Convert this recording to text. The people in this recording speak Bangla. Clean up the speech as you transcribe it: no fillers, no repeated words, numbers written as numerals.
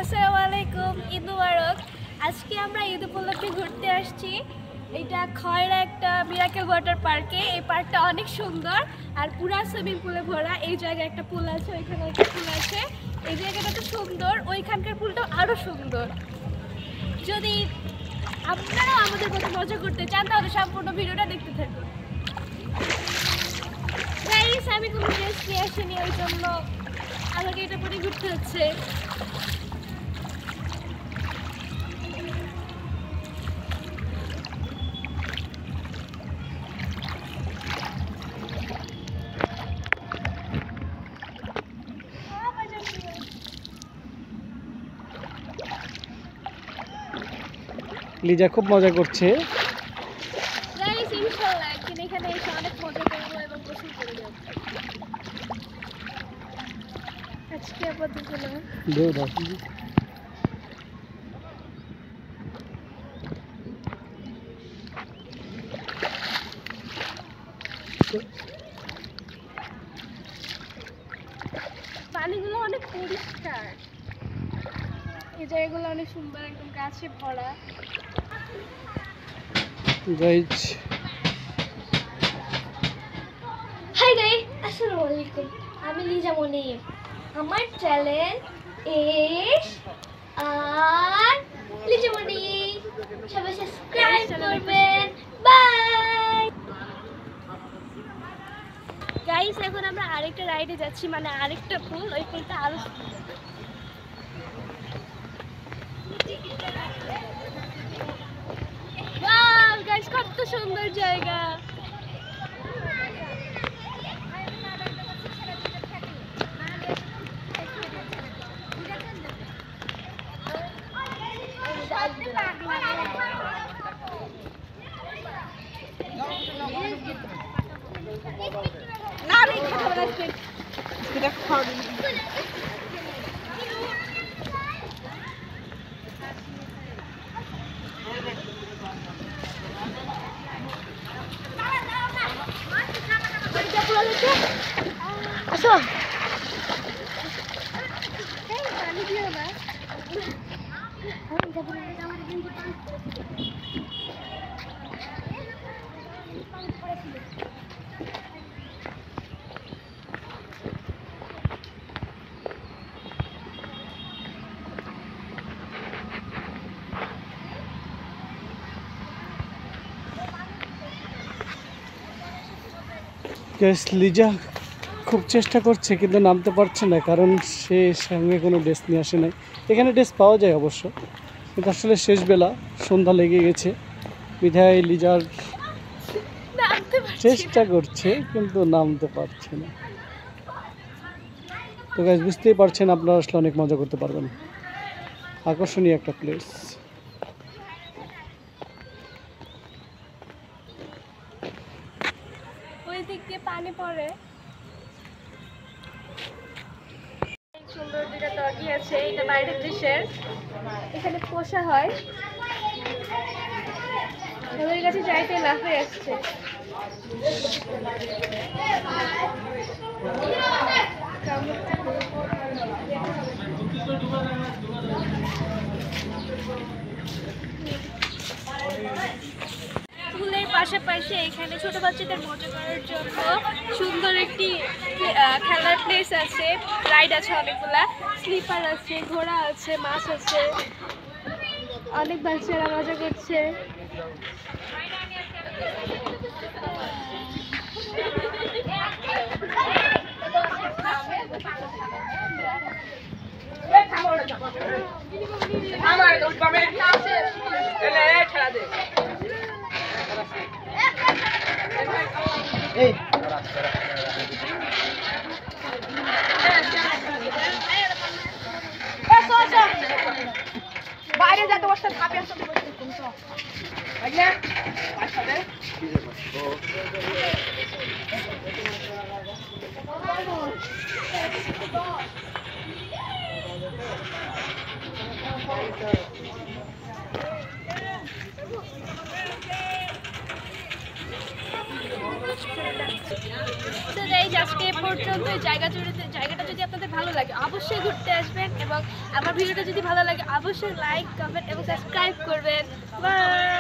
আসসালামু আলাইকুম, ঈদ মুবারক। আজকে আমরা ঈদ উপলক্ষে ঘুরতে আসছি। এটা খয়রা একটা মিরাকেল ওয়াটার পার্কে। এই পার্কটা অনেক সুন্দর আর পুরা সুইমিং পুলে ভরা। এই জায়গায় একটা পুল আছে, ওইখানে একটা পুল আছে। এই জায়গাটা তো সুন্দর, ওইখানকার পুলটাও আরও সুন্দর। যদি আপনারাও আমাদের মতো মজা করতে চান তাহলে সম্পূর্ণ ভিডিওটা দেখতে থাকুন। গাইস, আমি কোনো ড্রেস নিয়ে আসিনি, ওই জন্য আমাকে এটা পরে ঘুরতে হচ্ছে। লিজা খুব মজা করছে। গাইস, ইনশাআল্লাহ একদিন এখানে এসে অনেক মজা করবো এবং গোসল করে যাবো। আজকে আপাতত না। পানিগুলো অনেক পরিষ্কার, এই জায়গাগুলো অনেক সুন্দর, একদম গাছে ভরা। গাইজ হাই গাইস, আসসালামু আলাইকুম। আমি লিজা মনি। আমার চ্যানেল ইজ আর লিজা মনি। সবাই সাবস্ক্রাইব করবেন। বাই গাইস, এখন আমরা আরেকটা রাইডে যাচ্ছি, মানে আরেকটা পুল। ওই পুলটা আরো ওয়াও গাইস, কত সুন্দর জায়গা। আসো, পানি দিও না। গাইজ লিজা খুব চেষ্টা করছে কিন্তু নামতে পারছে না, কারণ সে সঙ্গে কোনো ড্রেস নিয়ে আসে নাই। এখানে ড্রেস পাওয়া যায় অবশ্য, কিন্তু আসলে শেষ বেলা, সন্ধ্যা লেগে গেছে বিধায় লিজার চেষ্টা করছে কিন্তু নামতে পারছে না। তো গাইজ বুঝতেই পারছেন, আপনারা আসলে অনেক মজা করতে পারবেন। আকর্ষণীয় একটা প্লেস। ওই দিক দিয়ে পানি পড়ে। সুন্দর দুইটা ডগি আছে, এটা বাইরের দেশের, এখানে পোষা হয়। ওদের কাছে যাইতে লাফে আসছে। স্কুলের পাশাপাশি এখানে ছোট বাচ্চাদের মজা করার জন্য সুন্দর একটি খেলার প্লেস আছে, রাইড আছে অনেকগুলা, স্লিপার আছে, ঘোড়া আছে, মাছ আছে। অনেক বাচ্চারা মজা করছে। বাইরে যেতে বসতে ভাবি আসতে বসতে তো আইলে আসলে তো গাইস, আজকে পর্যন্ত জায়গাটা যদি আপনাদের ভালো লাগে অবশ্যই ঘুরতে আসবেন এবং আমার ভিডিওটা যদি ভালো লাগে অবশ্যই লাইক কমেন্ট এবং সাবস্ক্রাইব করবেন। বাই।